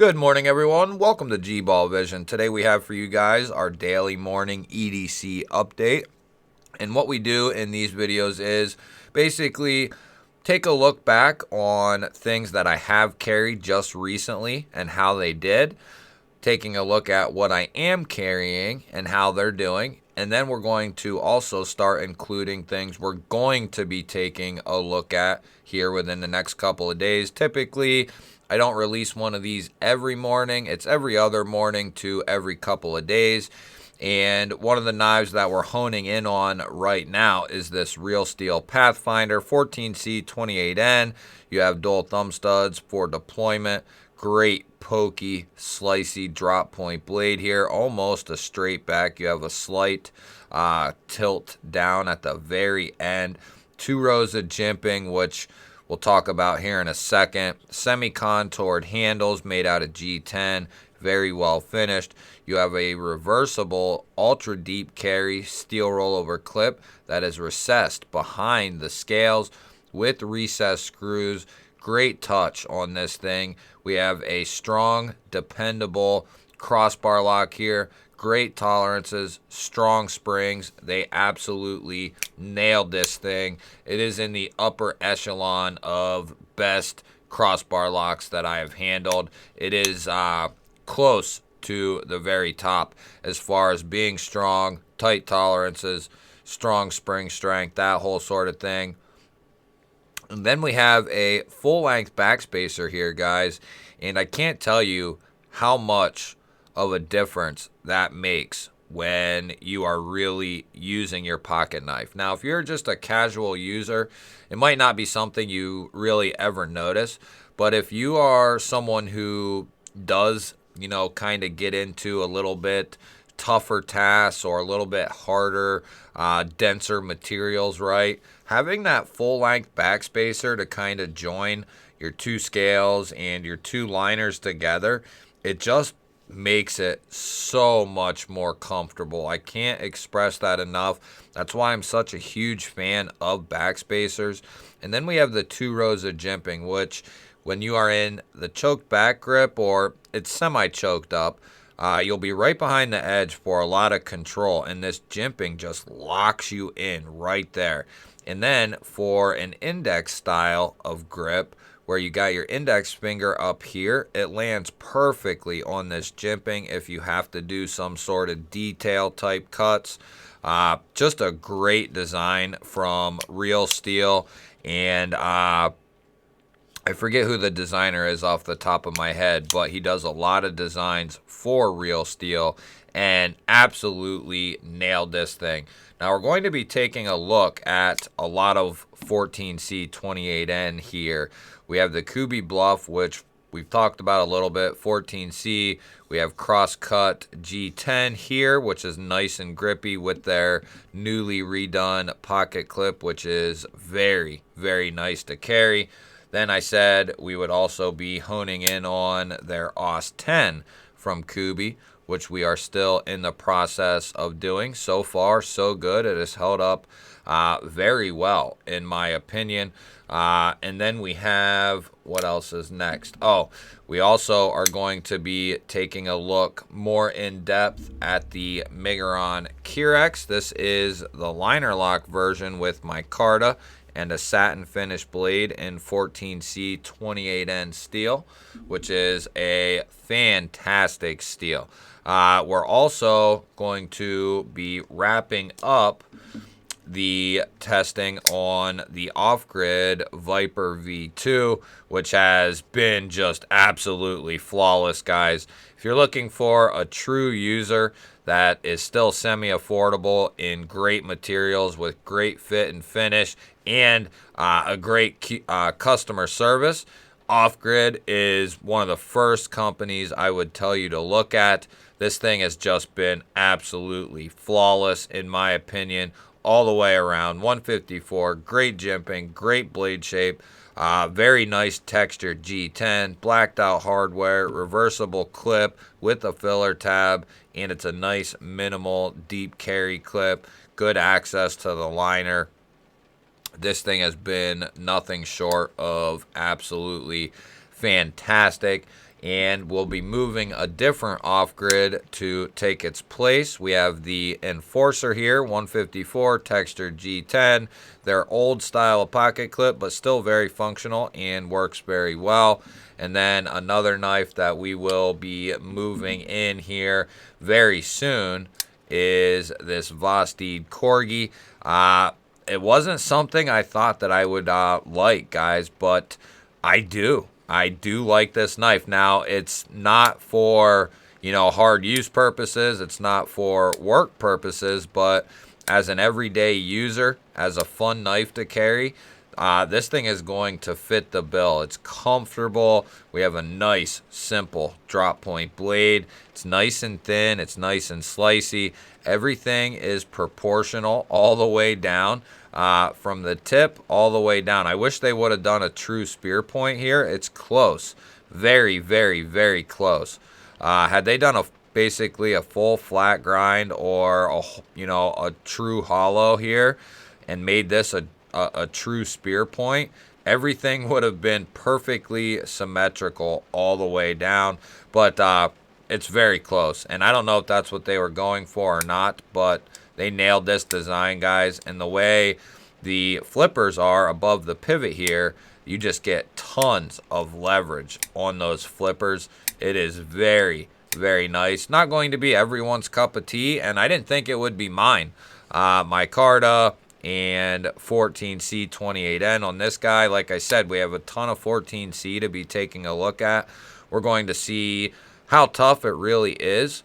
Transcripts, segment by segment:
Good morning, everyone. Welcome to GBall Vision. Today we have for you guys our daily morning EDC update. And what we do in these videos is basically take a look back on things that I have carried just recently and how they did. Taking a look at what I am carrying and how they're doing. And then we're going to also start including things we're going to be taking a look at here within the next couple of days. Typically, I don't release one of these every morning. It's every other morning to every couple of days. And one of the knives that we're honing in on right now is this Real Steel Pathfinder 14C 28N. You have dual thumb studs for deployment. Great pokey, slicey drop point blade here. Almost a straight back. You have a slight tilt down at the very end. 2 rows of jimping, which we'll talk about here in a second. Semi-contoured handles made out of G10. Very well finished. You have a reversible ultra deep carry steel rollover clip that is recessed behind the scales with recessed screws. Great touch on this thing. We have a strong, dependable crossbar lock here. Great tolerances, strong springs. They absolutely nailed this thing. It is in the upper echelon of best crossbar locks that I have handled. It is close to the very top as far as being strong, tight tolerances, strong spring strength, that whole sort of thing. And then we have a full-length backspacer here, guys, and I can't tell you how much of a difference that makes when you are really using your pocket knife. Now, if you're just a casual user, it might not be something you really ever notice, but if you are someone who does, kind of get into a little bit tougher tasks or a little bit harder, denser materials, right? Having that full-length backspacer to kind of join your 2 scales and your 2 liners together, it just makes it so much more comfortable. I can't express that enough. That's why I'm such a huge fan of backspacers. And then we have the 2 rows of jimping, which when you are in the choked back grip or it's semi-choked up, you'll be right behind the edge for a lot of control, and this jimping just locks you in right there. And then for an index style of grip, where you got your index finger up here, it lands perfectly on this jimping if you have to do some sort of detail type cuts. Just a great design from Real Steel, and I forget who the designer is off the top of my head, but he does a lot of designs for Real Steel and absolutely nailed this thing. Now we're going to be taking a look at a lot of 14C 28N here. We have the Kubi Bluff, which we've talked about a little bit, 14C. We have Crosscut G10 here, which is nice and grippy with their newly redone pocket clip, which is very, very nice to carry. Then I said we would also be honing in on their OS 10 from Kubi, which we are still in the process of doing. So far, so good. It has held up very well, in my opinion. And then we have, what else is next? Oh, we also are going to be taking a look more in depth at the Migaron Kirex. This is the liner lock version with micarta and a satin finish blade in 14C 28N steel, which is a fantastic steel. We're also going to be wrapping up the testing on the off-grid Viper V2, which has been just absolutely flawless, guys. If you're looking for a true user that is still semi-affordable in great materials with great fit and finish and a great customer service, Off-Grid is one of the first companies I would tell you to look at. This thing has just been absolutely flawless, in my opinion, all the way around. 154, great jimping, great blade shape, very nice textured G10, blacked out hardware, reversible clip with a filler tab, and it's a nice minimal deep carry clip, good access to the liner. This thing has been nothing short of absolutely fantastic. and we'll be moving a different off-grid to take its place. We have the Enforcer here, 154 textured G10. They're old style pocket clip, but still very functional and works very well. And then another knife that we will be moving in here very soon is this Vosteed Corgi. It wasn't something I thought that I would like, guys, but I do. I do like this knife. Now, it's not for, hard use purposes. It's not for work purposes, but as an everyday user, as a fun knife to carry, this thing is going to fit the bill. It's comfortable. We have a nice, simple drop point blade. It's nice and thin. It's nice and slicey. Everything is proportional all the way down. From the tip all the way down. I wish they would have done a true spear point here. It's close. Very, very, very close. Had they done basically a full flat grind or a true hollow here and made this a true spear point, everything would have been perfectly symmetrical all the way down. But it's very close. And I don't know if that's what they were going for or not, but they nailed this design, guys. And the way the flippers are above the pivot here, you just get tons of leverage on those flippers. It is very, very nice. Not going to be everyone's cup of tea, and I didn't think it would be mine. Micarta and 14C28N on this guy. Like I said, we have a ton of 14C to be taking a look at. We're going to see how tough it really is.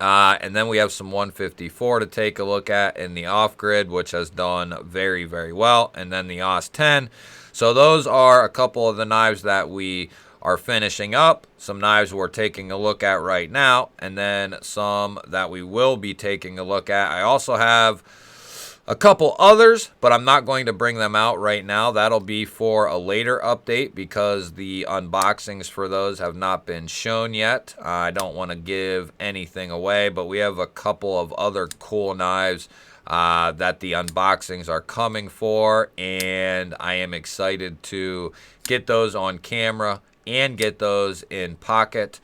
And then we have some 154 to take a look at in the off-grid, which has done very, very well. And then the AUS 10. So those are a couple of the knives that we are finishing up. Some knives we're taking a look at right now. And then some that we will be taking a look at. I also have a couple others, but I'm not going to bring them out right now. That'll be for a later update because the unboxings for those have not been shown yet. I don't want to give anything away, but we have a couple of other cool knives that the unboxings are coming for, and I am excited to get those on camera and get those in pocket.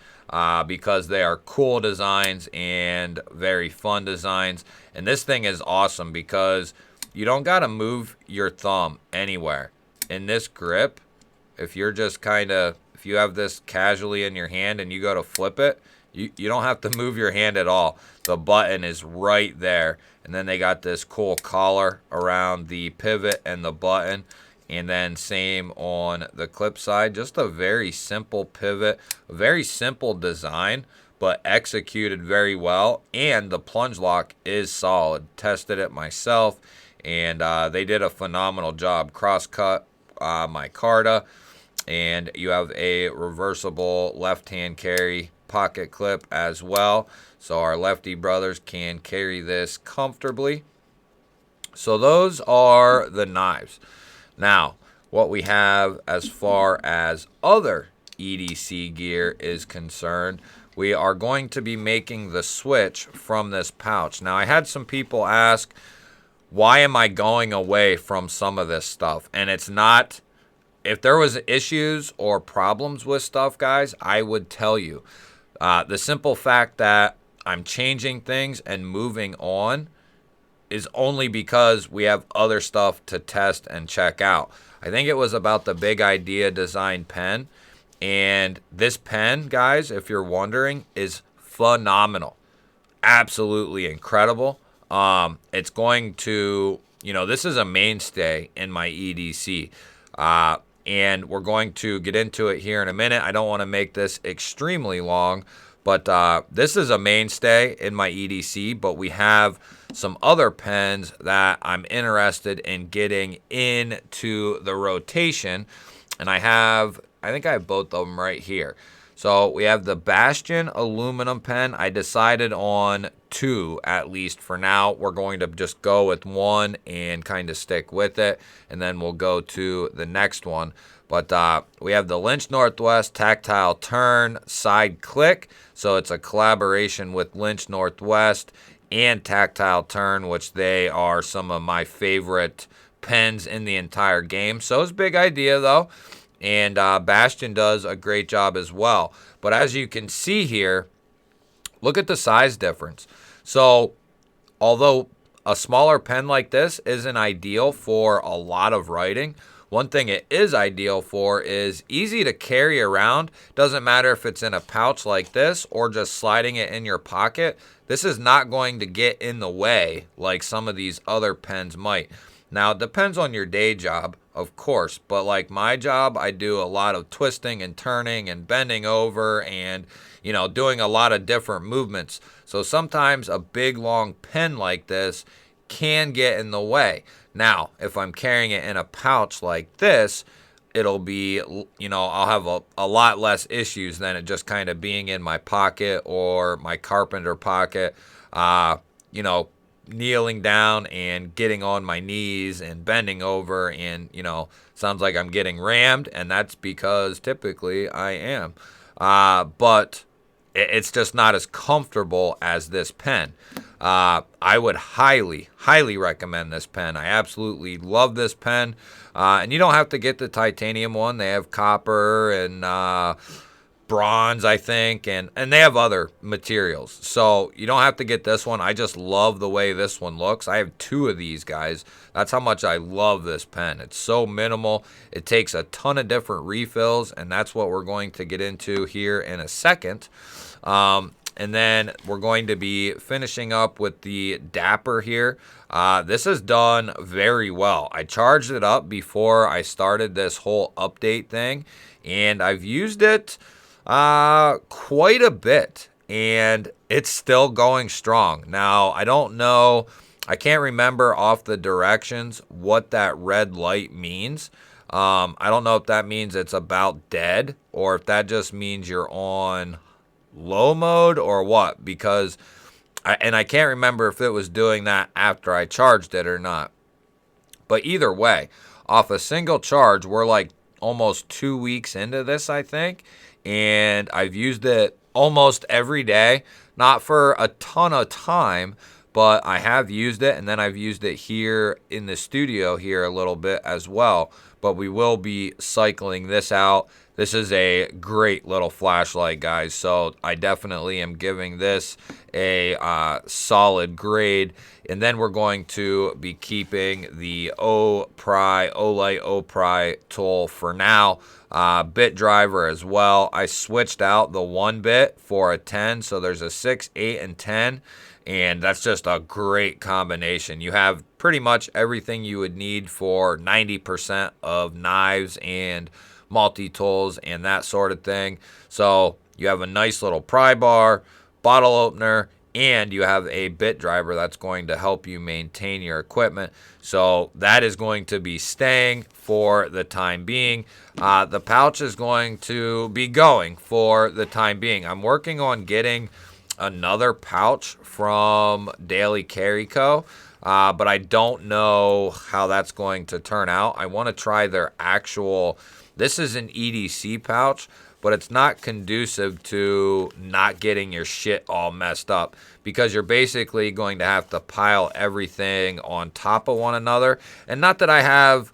Because they are cool designs and very fun designs. And this thing is awesome because you don't got to move your thumb anywhere. In this grip, if you're just if you have this casually in your hand and you go to flip it, you don't have to move your hand at all. The button is right there. And then they got this cool collar around the pivot and the button. And then same on the clip side. Just a very simple pivot. A very simple design, but executed very well. And the plunge lock is solid. Tested it myself, and they did a phenomenal job. Cross-cut micarta. And you have a reversible left-hand carry pocket clip as well. So our lefty brothers can carry this comfortably. So those are the knives. Now, what we have as far as other EDC gear is concerned, we are going to be making the switch from this pouch. Now, I had some people ask, why am I going away from some of this stuff? And it's not, if there was issues or problems with stuff, guys, I would tell you. The simple fact that I'm changing things and moving on is only because we have other stuff to test and check out. I think it was about the Big Idea design pen. And this pen, guys, if you're wondering, is phenomenal. Absolutely incredible. It's going to, this is a mainstay in my EDC. And we're going to get into it here in a minute. I don't want to make this extremely long, but this is a mainstay in my EDC, but we have some other pens that I'm interested in getting into the rotation. And I think I have both of them right here. So we have the Bastion aluminum pen. I decided on 2 at least for now. We're going to just go with 1 and kind of stick with it. And then we'll go to the next one. But we have the Lynch Northwest tactile turn side click. So it's a collaboration with Lynch Northwest and tactile turn, which they are some of my favorite pens in the entire game. So it's a Big Idea though. and Bastion does a great job as well. But as you can see here, look at the size difference. So although a smaller pen like this isn't ideal for a lot of writing, one thing it is ideal for is easy to carry around. Doesn't matter if it's in a pouch like this or just sliding it in your pocket. This is not going to get in the way like some of these other pens might. Now, it depends on your day job, of course, but like my job, I do a lot of twisting and turning and bending over and, you know, doing a lot of different movements. So sometimes a big, long pen like this can get in the way. Now, if I'm carrying it in a pouch like this, it'll be, you know, I'll have a lot less issues than it just kind of being in my pocket or my carpenter pocket, you know, kneeling down and getting on my knees and bending over and, you know, sounds like I'm getting rammed, and that's because typically I am. But it's just not as comfortable as this pen. I would highly, highly recommend this pen. I absolutely love this pen. And you don't have to get the titanium one. They have copper and bronze, I think, and they have other materials. So you don't have to get this one. I just love the way this one looks. I have 2 of these guys. That's how much I love this pen. It's so minimal. It takes a ton of different refills, and that's what we're going to get into here in a second. And then we're going to be finishing up with the Dapper here. This is done very well. I charged it up before I started this whole update thing, and I've used it quite a bit, and it's still going strong. Now, I don't know, I can't remember off the directions what that red light means. I don't know if that means it's about dead or if that just means you're on low mode or what, because I can't remember if it was doing that after I charged it or not. But either way, off a single charge, we're like almost 2 weeks into this, I think, and I've used it almost every day, not for a ton of time, but I have used it, and then I've used it here in the studio here a little bit as well. But we will be cycling this out. This is a great little flashlight, guys, so I definitely am giving this a solid grade. And then we're going to be keeping the Olight O-Pry tool for now. Bit driver as well. I switched out the 1 bit for a 10, so there's a 6, 8, and 10. And that's just a great combination. You have pretty much everything you would need for 90% of knives and multi-tools and that sort of thing. So you have a nice little pry bar, bottle opener, and you have a bit driver that's going to help you maintain your equipment. So that is going to be staying for the time being. The pouch is going to be going for the time being. I'm working on getting another pouch from Daily Carry Co., but I don't know how that's going to turn out. I want to try their actual, this is an EDC pouch, but it's not conducive to not getting your shit all messed up, because you're basically going to have to pile everything on top of one another. And not that I have,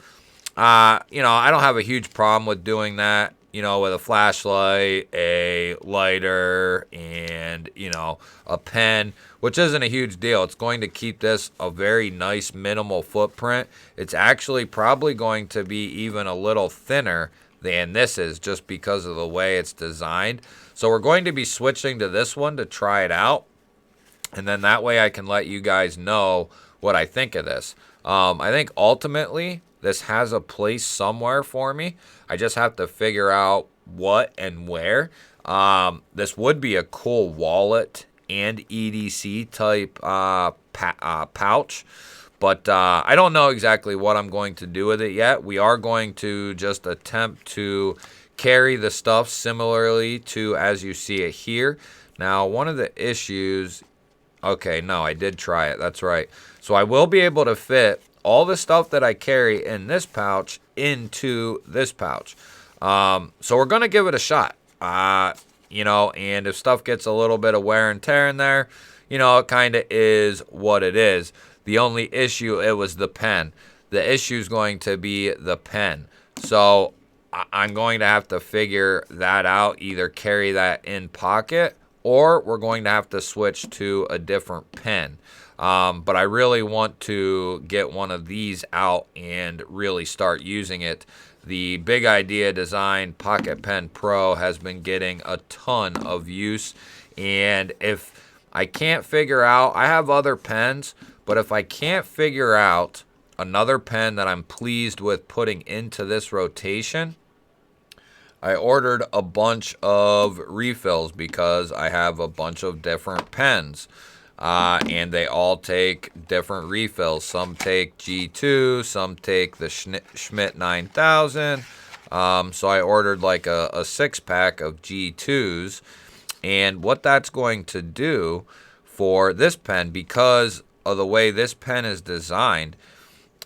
you know, I don't have a huge problem with doing that, you know, with a flashlight, a lighter, and, you know, a pen, which isn't a huge deal. It's going to keep this a very nice minimal footprint. It's actually probably going to be even a little thinner than this is, just because of the way it's designed. So we're going to be switching to this one to try it out, and then that way I can let you guys know what I think of this. I think ultimately this has a place somewhere for me. I just have to figure out what and where. This would be a cool wallet and EDC type pouch. But I don't know exactly what I'm going to do with it yet. We are going to just attempt to carry the stuff similarly to as you see it here. Now, one of the issues... Okay, no, I did try it. That's right. So I will be able to fit all the stuff that I carry in this pouch into this pouch. So we're going to give it a shot. You know, and if stuff gets a little bit of wear and tear in there, you know, it kind of is what it is. The only issue, it was the pen. The issue is going to be the pen. So I'm going to have to figure that out, either carry that in pocket, or we're going to have to switch to a different pen. But I really want to get one of these out and really start using it. The Big Idea Design Pocket Pen Pro has been getting a ton of use. And if I can't figure out, I have other pens, but if I can't figure out another pen that I'm pleased with putting into this rotation, I ordered a bunch of refills because I have a bunch of different pens. And they all take different refills. Some take G2, some take the Schmidt 9000. So I ordered like a 6-pack of G2s. And what that's going to do for this pen, because of the way this pen is designed,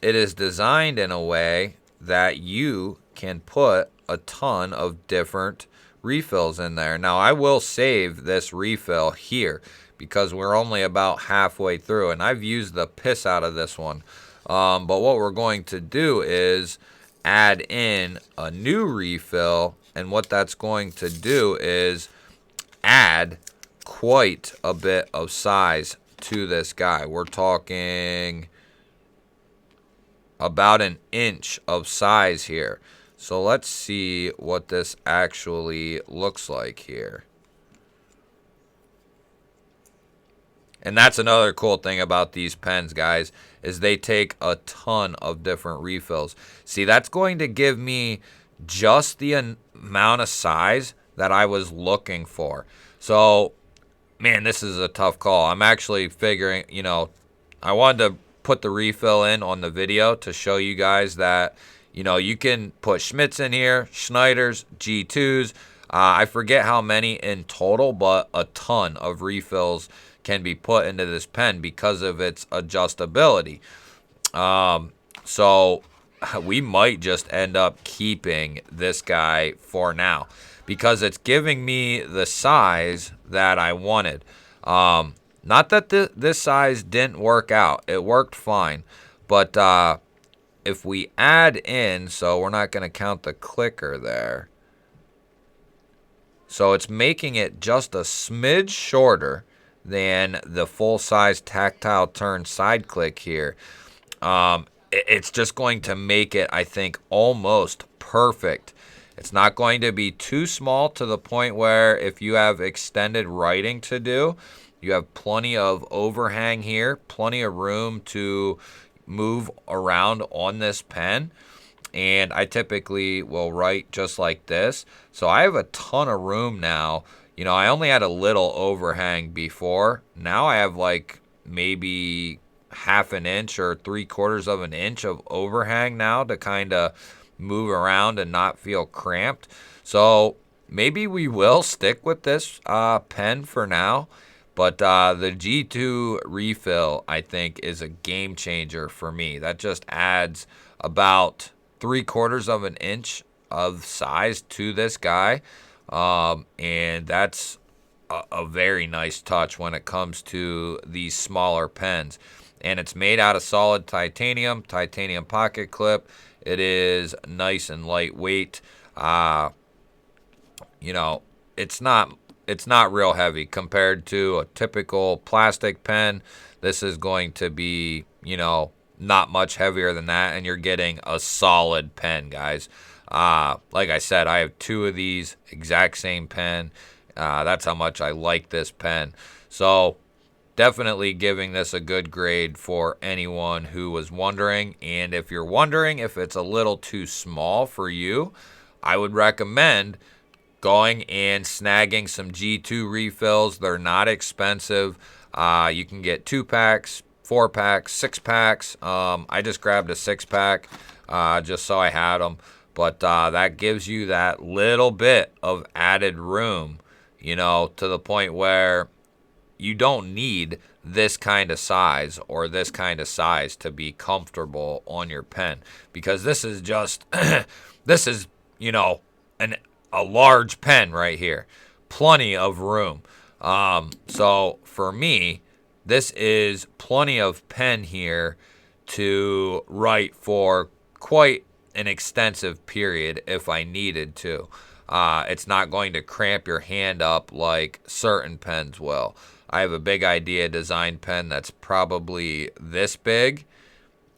it is designed in a way that you can put a ton of different refills in there. Now, I will save this refill here because we're only about halfway through, and I've used the piss out of this one. But what we're going to do is add in a new refill, and what that's going to do is add quite a bit of size to this guy. We're talking about an inch of size here. So let's see what this actually looks like here. And that's another cool thing about these pens, guys, is they take a ton of different refills. See, that's going to give me just the amount of size that I was looking for. So, man, this is a tough call. I'm actually figuring, I wanted to put the refill in on the video to show you guys that, you can put Schmidts in here, Schneiders, G2s. I forget how many in total, but a ton of refills can be put into this pen because of its adjustability. So we might just end up keeping this guy for now because it's giving me the size that I wanted. Not that this size didn't work out. It worked fine. But if we add in, so we're not going to count the clicker there. So it's making it just a smidge shorter than the full-size tactile turn side click here. It's just going to make it, I think, almost perfect. It's not going to be too small to the point where if you have extended writing to do, you have plenty of overhang here, plenty of room to move around on this pen. And I typically will write just like this. So I have a ton of room now. I only had a little overhang before. Now I have like maybe half an inch or 3/4 of an inch of overhang now to kind of move around and not feel cramped. So maybe we will stick with this pen for now. But the G2 refill, I think, is a game changer for me. That just adds about 3/4 of an inch of size to this guy. And that's a very nice touch when it comes to these smaller pens. And it's made out of solid titanium pocket clip. It is nice and lightweight. It's not real heavy compared to a typical plastic pen. This is going to be, not much heavier than that, and you're getting a solid pen, guys. Like I said, I have 2 of these, exact same pen. That's how much I like this pen. So definitely giving this a good grade for anyone who was wondering. And if you're wondering if it's a little too small for you, I would recommend going and snagging some G2 refills. They're not expensive. You can get 2-packs, 4-packs, 6-packs. I just grabbed a 6-pack just so I had them. But that gives you that little bit of added room, to the point where you don't need this kind of size or this kind of size to be comfortable on your pen. Because this is just, this is, a large pen right here. Plenty of room. So for me, this is plenty of pen here to write for quite an extensive period if I needed to. It's not going to cramp your hand up like certain pens will. I have a big idea design pen that's probably this big,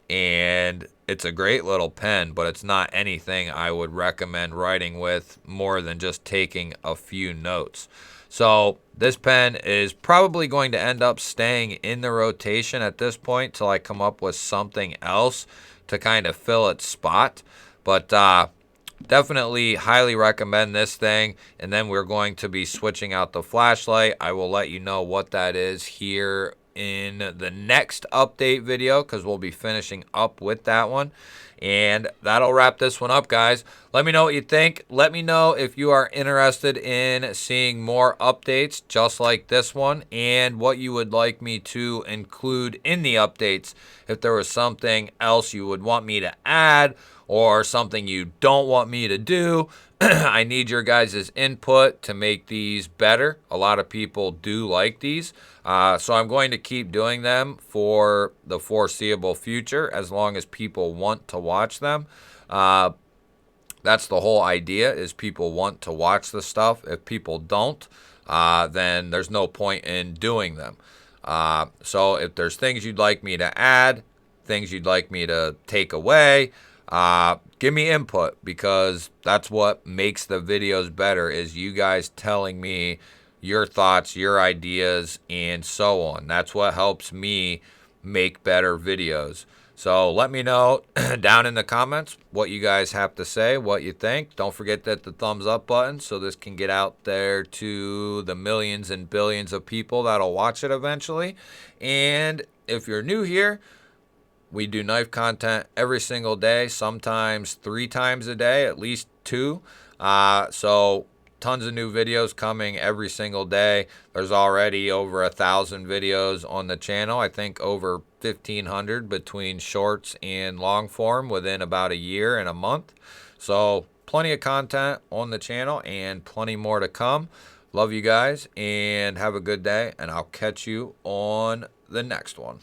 and it's a great little pen, but it's not anything I would recommend writing with more than just taking a few notes. So this pen is probably going to end up staying in the rotation at this point till I come up with something else to kind of fill its spot. But definitely highly recommend this thing. And then we're going to be switching out the flashlight. I will let you know what that is here in the next update video, because we'll be finishing up with that one. And that'll wrap this one up, guys. Let me know what you think. Let me know if you are interested in seeing more updates just like this one, and what you would like me to include in the updates. If there was something else you would want me to add, or something you don't want me to do. I need your guys' input to make these better. A lot of people do like these. So I'm going to keep doing them for the foreseeable future, as long as people want to watch them. That's the whole idea, is people want to watch the stuff. If people don't, then there's no point in doing them. So if there's things you'd like me to add, things you'd like me to take away, give me input, because that's what makes the videos better, is you guys telling me your thoughts, your ideas, and so on. That's what helps me make better videos. So let me know down in the comments what you guys have to say, what you think. Don't forget that the thumbs up button, so this can get out there to the millions and billions of people that'll watch it eventually. And if you're new here, we do knife content every single day, sometimes 3 times a day, at least 2. So tons of new videos coming every single day. There's already over 1,000 videos on the channel. I think over 1,500 between shorts and long form within about a year and a month. So plenty of content on the channel and plenty more to come. Love you guys and have a good day, and I'll catch you on the next one.